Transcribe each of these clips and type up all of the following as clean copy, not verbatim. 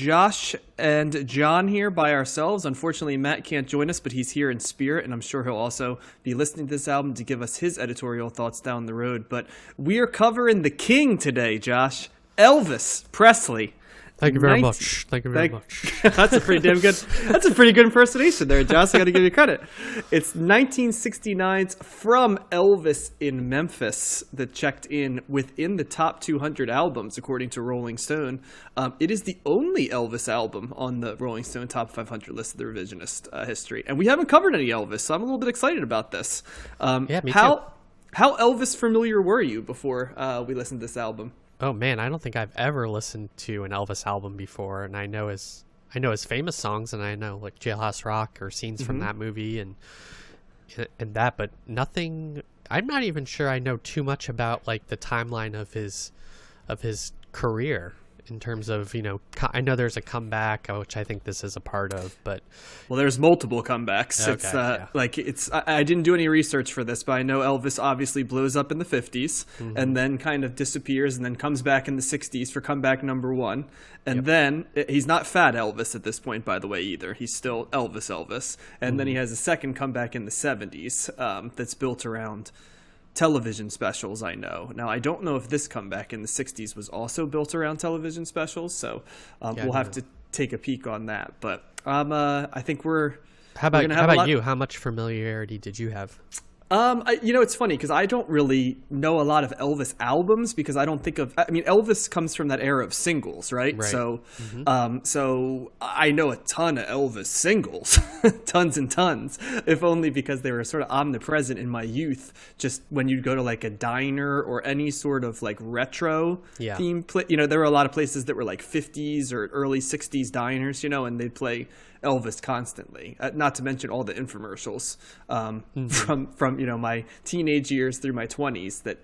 Josh and Jon here by ourselves. Unfortunately, Matt can't join us, but he's here in spirit, and I'm sure he'll also be listening to this album to give us his editorial thoughts down the road. But we are covering the king today, Josh. Elvis Presley. Thank you very much. Thank you very much. That's a pretty damn good. That's a pretty good impersonation there, Josh. I got to give you credit. It's 1969's From Elvis in Memphis that checked in within the top 200 albums according to Rolling Stone. It is the only Elvis album on the Rolling Stone Top 500 list of the revisionist history, and we haven't covered any Elvis, so I'm a little bit excited about this. Me too. How Elvis familiar were you before we listened to this album? Oh man, I don't think I've ever listened to an Elvis album before, and I know his famous songs, and I know like Jailhouse Rock or scenes from that movie and that, but nothing. I'm not even sure I know too much about like the timeline of his career in terms of, I know there's a comeback, which I think this is a part of, but well, there's multiple comebacks. Okay, I didn't do any research for this, but I know Elvis obviously blows up in the 50s and then kind of disappears and then comes back in the 60s for comeback number one. And then he's not Fat Elvis at this point, by the way, either. He's still Elvis. And then he has a second comeback in the 70s that's built around television specials, I know. Now, I don't know if this comeback in the 60s was also built around television specials, so we'll have to take a peek on that. But I think we're... How about you? How much familiarity did you have? It's funny because I don't really know a lot of Elvis albums because I don't think of... I mean, Elvis comes from that era of singles, right? So so I know a ton of Elvis singles, tons and tons, if only because they were sort of omnipresent in my youth. Just when you'd go to like a diner or any sort of like retro theme... there were a lot of places that were like 50s or early 60s diners, and they'd play Elvis constantly, not to mention all the infomercials from my teenage years through my 20s that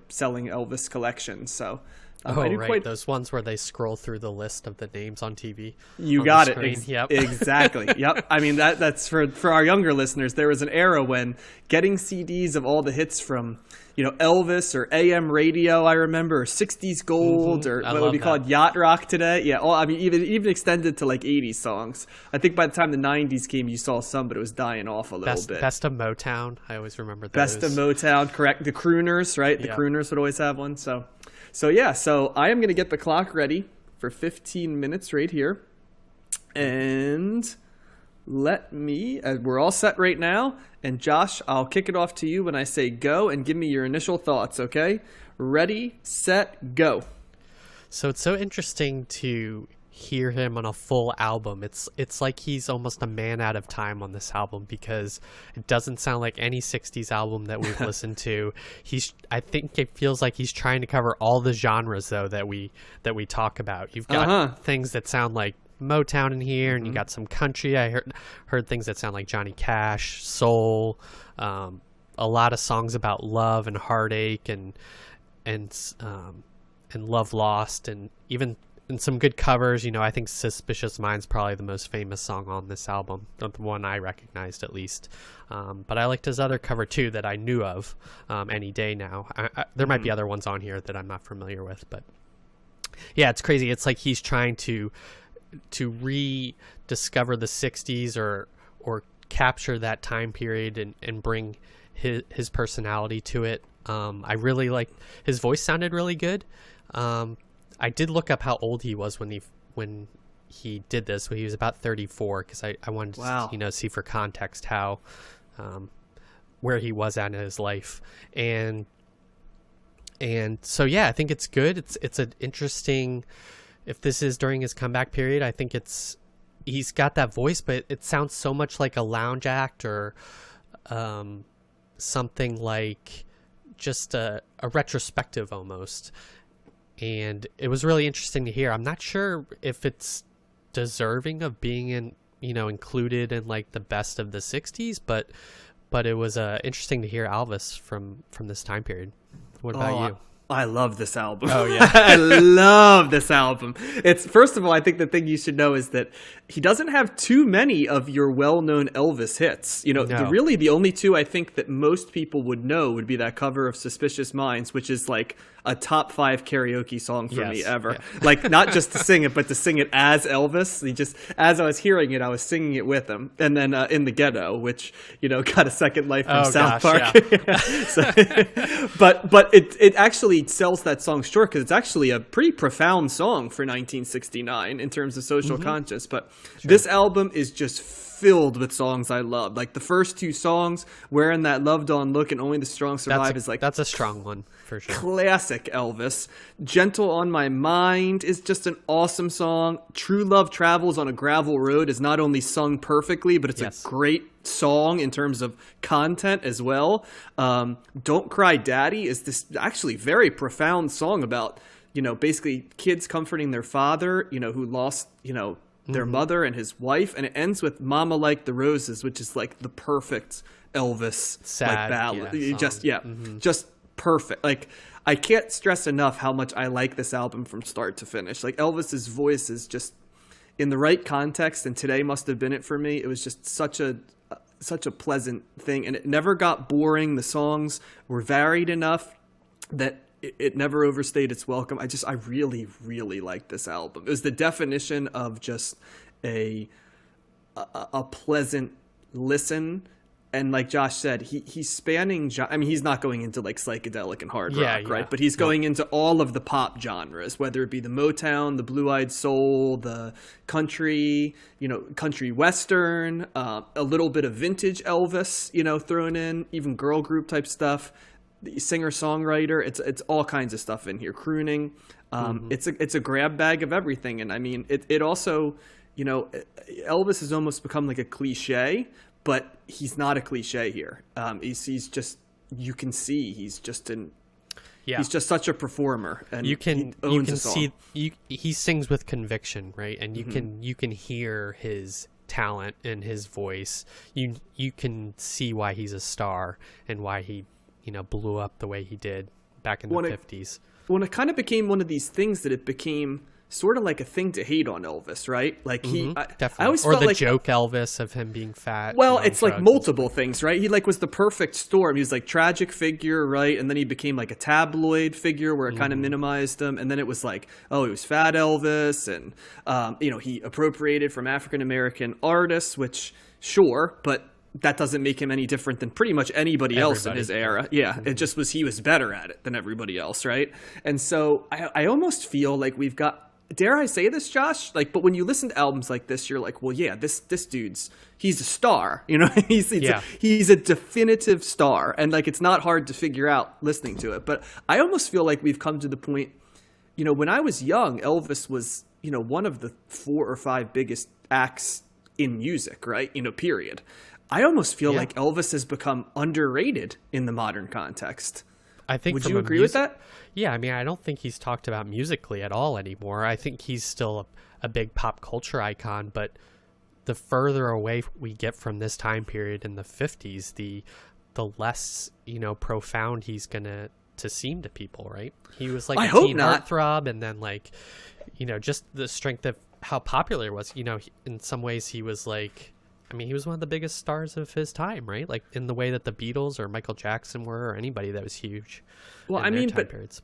selling Elvis collections. So those ones where they scroll through the list of the names on TV. You got it. Exactly. Yep. I mean that's for our younger listeners. There was an era when getting CDs of all the hits from Elvis or AM radio, I remember, or 60s Gold, or what would be called Yacht Rock today. Yeah, even extended to like 80s songs. I think by the time the 90s came, you saw some, but it was dying off a little bit. Best of Motown, I always remember those. Best of Motown, correct. The crooners, right? The crooners would always have one. So I am going to get the clock ready for 15 minutes right here. And we're all set right now. And Josh, I'll kick it off to you when I say go and give me your initial thoughts, okay? Ready, set, go. So it's so interesting to hear him on a full album. It's like he's almost a man out of time on this album because it doesn't sound like any 60s album that we've listened to. I think it feels like he's trying to cover all the genres though that we talk about. You've got things that sound like Motown in here, and you got some country. I heard things that sound like Johnny Cash, soul, a lot of songs about love and heartache and love lost, and even in some good covers. I think Suspicious Mind's probably the most famous song on this album, the one I recognized at least. But I liked his other cover too that I knew of, Any Day Now. There might be other ones on here that I'm not familiar with, but yeah, it's crazy. It's like he's trying to rediscover the 60s or capture that time period and bring his personality to it. I really like his voice, sounded really good. I did look up how old he was when he did this. He was about 34 because I wanted to see for context how where he was at in his life. And so I think it's good. It's an interesting. If this is during his comeback period, I think he's got that voice, but it sounds so much like a lounge act or something like just a retrospective almost. And it was really interesting to hear. I'm not sure if it's deserving of being included in like the best of the 60s, but it was interesting to hear Elvis from this time period. What about you? I love this album. Oh, yeah. I love this album. First of all, I think the thing you should know is that he doesn't have too many of your well-known Elvis hits. The only two I think that most people would know would be that cover of Suspicious Minds, which is like a top 5 karaoke song for me ever. Yeah. Like, not just to sing it, but to sing it as Elvis. As I was hearing it, I was singing it with him. And then In the Ghetto, which, got a second life from South Park. Yeah. But it actually sells that song short, because it's actually a pretty profound song for 1969 in terms of social conscience. But this album is just filled with songs I love. Like the first 2 songs, Wearing That Love Dawn Look and Only the Strong Survive, is like, that's a strong one for sure. Classic Elvis. Gentle on My Mind is just an awesome song. True Love Travels on a Gravel Road is not only sung perfectly, but it's a great song in terms of content as well. Don't Cry Daddy is this actually very profound song about, basically kids comforting their father, who lost, their mother and his wife, and it ends with Mama Like the Roses, which is like the perfect Elvis sad ballad. Song. Just perfect. Like, I can't stress enough how much I like this album from start to finish. Like, Elvis's voice is just in the right context, and Today must have been it for me. It was just such a pleasant thing, and it never got boring. The songs were varied enough that it never overstayed its welcome. I really, really like this album. It was the definition of just a pleasant listen. And like Josh said, he's spanning. I mean, he's not going into like psychedelic and hard rock, right? But he's going into all of the pop genres, whether it be the Motown, the Blue-Eyed Soul, the country, country western, a little bit of vintage Elvis, thrown in, even girl group type stuff. The singer-songwriter, it's all kinds of stuff in here. Crooning, it's a grab bag of everything. And I mean, it also, Elvis has almost become like a cliche, but he's not a cliche here. He's just, you can see he's just he's just such a performer, and you can see he sings with conviction, right? And you can hear his talent in his voice. You can see why he's a star and why he blew up the way he did back in the 50s. When it kind of became one of these things that it became sort of like a thing to hate on Elvis, right? Like definitely. I always or felt the like, joke Elvis of him being fat. Well, it's like multiple things, right? He was the perfect storm. He was like tragic figure, right? And then he became like a tabloid figure where it kind of minimized him. And then it was like, oh, he was fat Elvis, and he appropriated from African American artists, which sure, but that doesn't make him any different than pretty much anybody else in his era. Yeah, it just was, he was better at it than everybody else, right? And so I almost feel like we've got, dare I say this, Josh? Like, but when you listen to albums like this, you're like, well, yeah, this dude's, he's a star, he's a definitive star, and like it's not hard to figure out listening to it. But I almost feel like we've come to the point, when I was young, Elvis was, one of the 4 or 5 biggest acts in music, right? Period. I almost feel like Elvis has become underrated in the modern context. I think. Would you agree with that? Yeah, I mean, I don't think he's talked about musically at all anymore. I think he's still a big pop culture icon, but the further away we get from this time period in the 50s, the less, profound he's gonna to seem to people, right? He was like a teen heartthrob, and then like, just the strength of how popular he was. In some ways he was like, I mean, he was one of the biggest stars of his time, right? Like in the way that the Beatles or Michael Jackson were, or anybody that was huge. Well, I mean, but periods.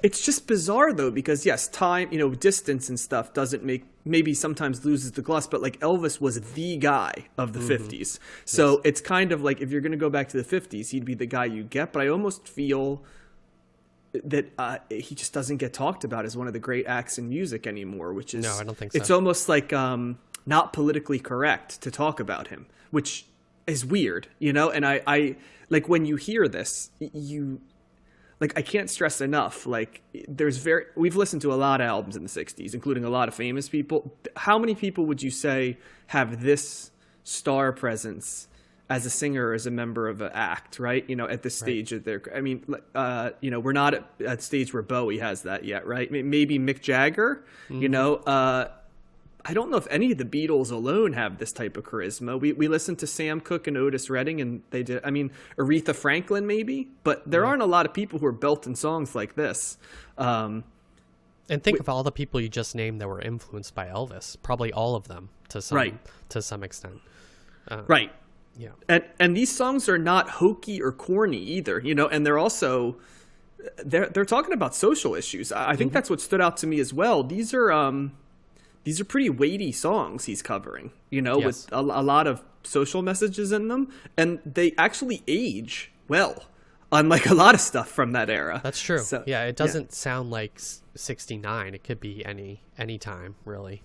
It's just bizarre though, because yes, time, distance and stuff doesn't maybe sometimes loses the gloss, but like Elvis was the guy of the 50s. So it's kind of like, if you're going to go back to the 50s, he'd be the guy you get. But I almost feel that he just doesn't get talked about as one of the great acts in music anymore, which is, no, I don't think so. It's almost like, not politically correct to talk about him, which is weird, and I like when you hear this, I can't stress enough, like we've listened to a lot of albums in the 60s, including a lot of famous people. How many people would you say have this star presence as a singer or as a member of an act, right? At this stage of their, I mean, we're not at a stage where Bowie has that yet, right? Maybe Mick Jagger, I don't know if any of the Beatles alone have this type of charisma. We listened to Sam Cooke and Otis Redding, and they did. I mean, Aretha Franklin maybe, but there aren't a lot of people who are belting songs like this. And think of all the people you just named that were influenced by Elvis. Probably all of them to some extent. Right. Yeah. And these songs are not hokey or corny either, and they're also they're talking about social issues. I think that's what stood out to me as well. These are pretty weighty songs he's covering, with a lot of social messages in them, and they actually age well, unlike a lot of stuff from that era. That's true. So, yeah, it doesn't sound like 69. It could be any time, really.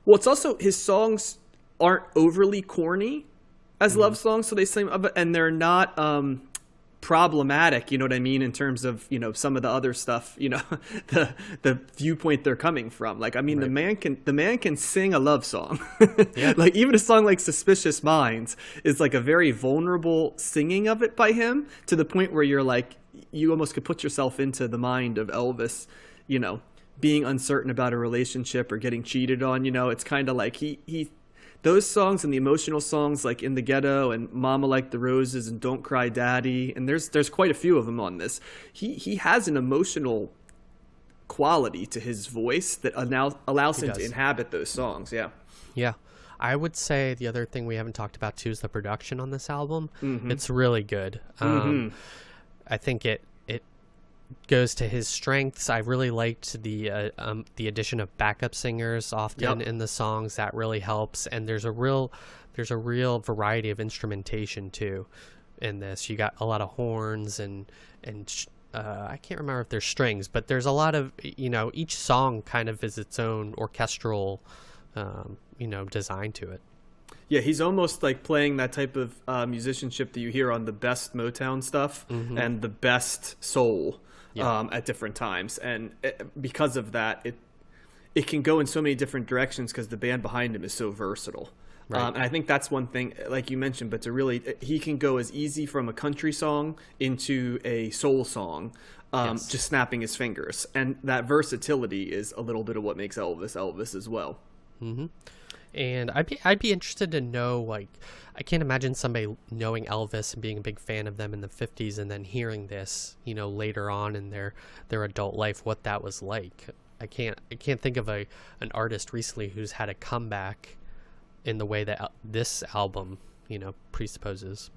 Well, it's also, his songs aren't overly corny as love songs, so they seem, and they're not problematic, you know what I mean, in terms of, some of the other stuff, the viewpoint they're coming from. Like, I mean, right. the man can sing a love song. Yeah. Like, even a song like Suspicious Minds is like a very vulnerable singing of it by him, to the point where you're like, you almost could put yourself into the mind of Elvis, being uncertain about a relationship or getting cheated on. It's kind of like he those songs and the emotional songs like In the Ghetto and Mama Like the Roses and Don't Cry Daddy, and there's quite a few of them on this. He has an emotional quality to his voice that allows him to inhabit those songs. Yeah. I would say the other thing we haven't talked about too is the production on this album. It's really good. I think it goes to his strengths. I really liked the addition of backup singers often in the songs. That really helps, and there's a real variety of instrumentation too in this. You got a lot of horns and I can't remember if there's strings, but there's a lot of, each song kind of is its own orchestral design to it. Yeah, he's almost like playing that type of musicianship that you hear on the best Motown stuff and the best soul at different times. And because of that, it can go in so many different directions because the band behind him is so versatile. Right. And I think that's one thing, like you mentioned, but he can go as easy from a country song into a soul song, just snapping his fingers. And that versatility is a little bit of what makes Elvis as well. And I'd be interested to know, like, I can't imagine somebody knowing Elvis and being a big fan of them in the 50s and then hearing this, later on in their adult life, what that was like. I can't think of an artist recently who's had a comeback in the way that this album, presupposes.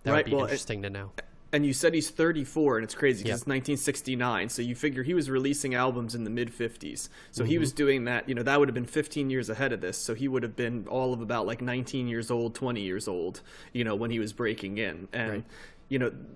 That would be interesting to know. And you said he's 34, and it's crazy because it's 1969. So you figure he was releasing albums in the mid-50s. So he was doing that, that would have been 15 years ahead of this. So he would have been all of about like 19 years old, 20 years old, when he was breaking in. And,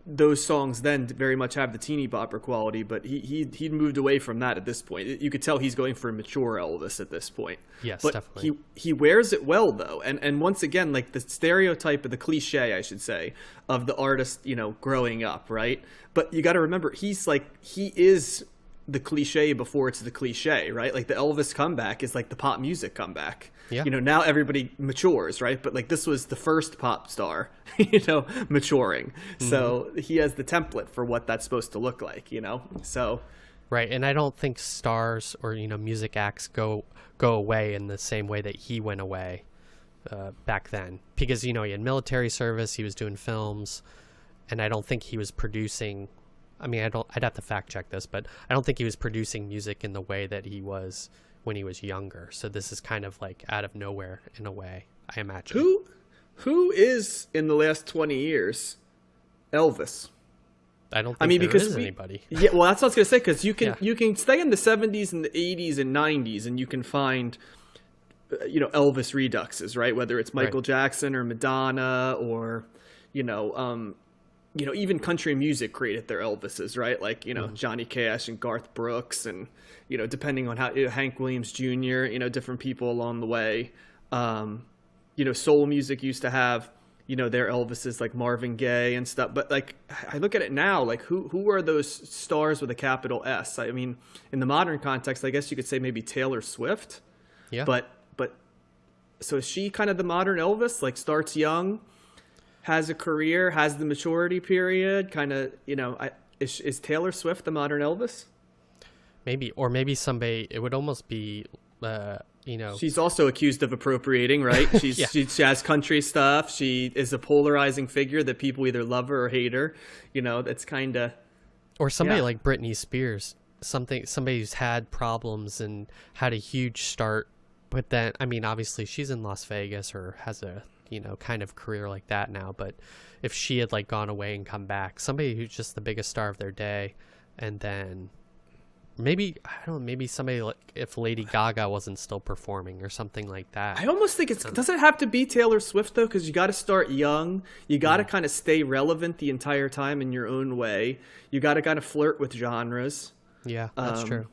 those songs then very much have the teeny bopper quality, but he'd moved away from that at this point. You could tell he's going for a mature Elvis at this point. Yes, but definitely. He wears it well, though. And once again, like the stereotype of the cliche, I should say, of the artist, growing up, right? But you got to remember, he is the cliche before it's the cliche, right? Like the Elvis comeback is like the pop music comeback. Yeah. Now everybody matures, right? But like this was the first pop star, maturing. So he has the template for what that's supposed to look like, So right, and I don't think stars or music acts go away in the same way that he went away back then, because he had military service, he was doing films, and I don't think he was producing. I mean, I'd have to fact check this, but I don't think he was producing music in the way that he was when he was younger. So this is kind of like out of nowhere in a way, I imagine. Who is in the last 20 years Elvis? I don't think there is anybody. Yeah, well, that's what I was going to say, because you can stay in the 70s and the 80s and 90s and you can find Elvis reduxes, right? Whether it's Michael Jackson or Madonna or even country music created their Elvises, right? Like, Johnny Cash and Garth Brooks and, depending on how, Hank Williams Jr., different people along the way. Soul music used to have, their Elvises like Marvin Gaye and stuff. But like, I look at it now, like who are those stars with a capital S? I mean, in the modern context, I guess you could say maybe Taylor Swift. Yeah. But so is she kind of the modern Elvis? Like starts young, has a career, has the maturity period, kind of, is Taylor Swift the modern Elvis? Maybe, or maybe somebody, it would almost be, She's also accused of appropriating, right? She has country stuff. She is a polarizing figure that people either love her or hate her. That's kind of... Or somebody like Britney Spears, somebody who's had problems and had a huge start, but then, I mean, obviously she's in Las Vegas or has a, kind of career like that now, but if she had like gone away and come back, somebody who's just the biggest star of their day, and then maybe, I don't know, maybe somebody like if Lady Gaga wasn't still performing or something like that. I almost think doesn't have to be Taylor Swift though, because you got to start young. You got to kind of stay relevant the entire time in your own way. You got to kind of flirt with genres. Yeah, that's true.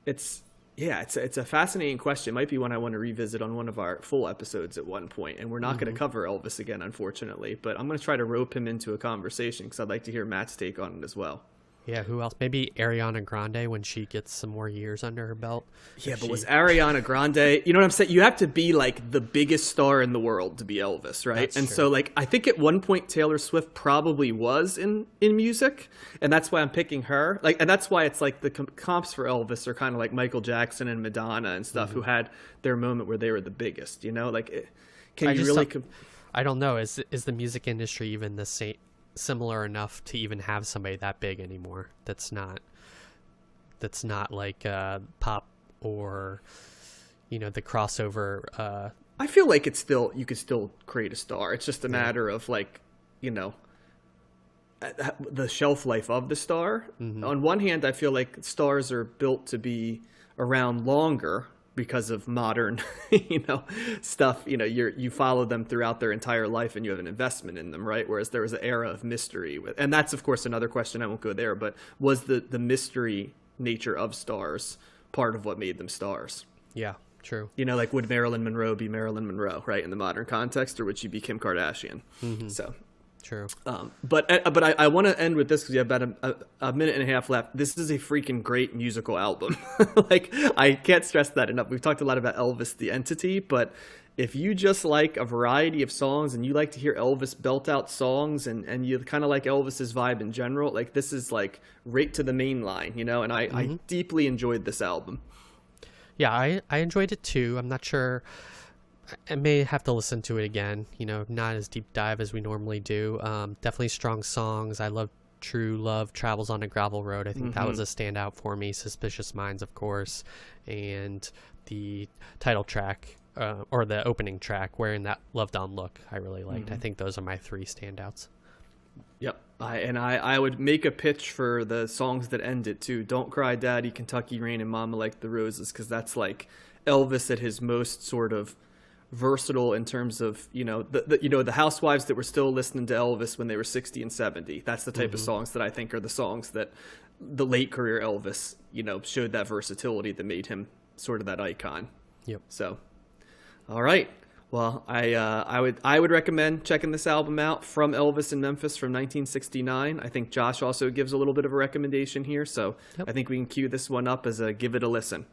It's a fascinating question. It might be one I want to revisit on one of our full episodes at one point. And we're not going to cover Elvis again, unfortunately. But I'm going to try to rope him into a conversation because I'd like to hear Matt's take on it as well. Yeah, who else? Maybe Ariana Grande when she gets some more years under her belt. Yeah, but was Ariana Grande, you know what I'm saying? You have to be like the biggest star in the world to be Elvis, right? That's and true. so like I think at one point Taylor Swift probably was in music, and that's why I'm picking her. Like, and that's why it's like the comps for Elvis are kind of like Michael Jackson and Madonna and stuff, who had their moment where they were the biggest, you know? Like, can you really I don't know. Is the music industry even the same? Similar enough to even have somebody that big anymore that's not like pop or the crossover I feel like you could still create a star. It's just a matter of like the shelf life of the star. On one hand, I feel like stars are built to be around longer because of modern stuff. You follow them throughout their entire life and you have an investment in them, right? Whereas there was an era of mystery and that's of course another question, I won't go there, but was the mystery nature of stars part of what made them stars? Yeah, true. Like would Marilyn Monroe be Marilyn Monroe, right, in the modern context, or would she be Kim Kardashian? So true. But I want to end with this because you have about a minute and a half left. This is a freaking great musical album. Like, I can't stress that enough. We've talked a lot about Elvis, the entity, but if you just like a variety of songs and you like to hear Elvis belt out songs and you kind of like Elvis's vibe in general, like this is like right to the main line, and I deeply enjoyed this album. Yeah, I enjoyed it too. I'm not sure. I may have to listen to it again, not as deep dive as we normally do. Definitely strong songs. I love True Love Travels on a Gravel Road. I think that was a standout for me. Suspicious Minds, of course. And the title track, or the opening track, Wearing That Love Down Look, I really liked. I think those are my three standouts. Yep. I would make a pitch for the songs that end it too. Don't Cry Daddy, Kentucky Rain, and Mama Like the Roses, because that's like Elvis at his most sort of versatile in terms of the housewives that were still listening to Elvis when they were 60 and 70. That's the type of songs that I think are the songs that the late career Elvis showed that versatility that made him sort of that icon. Yep. So all right, well, I would recommend checking this album out, From Elvis in Memphis from 1969. I think Josh also gives a little bit of a recommendation here, so I think we can cue this one up as a give it a listen.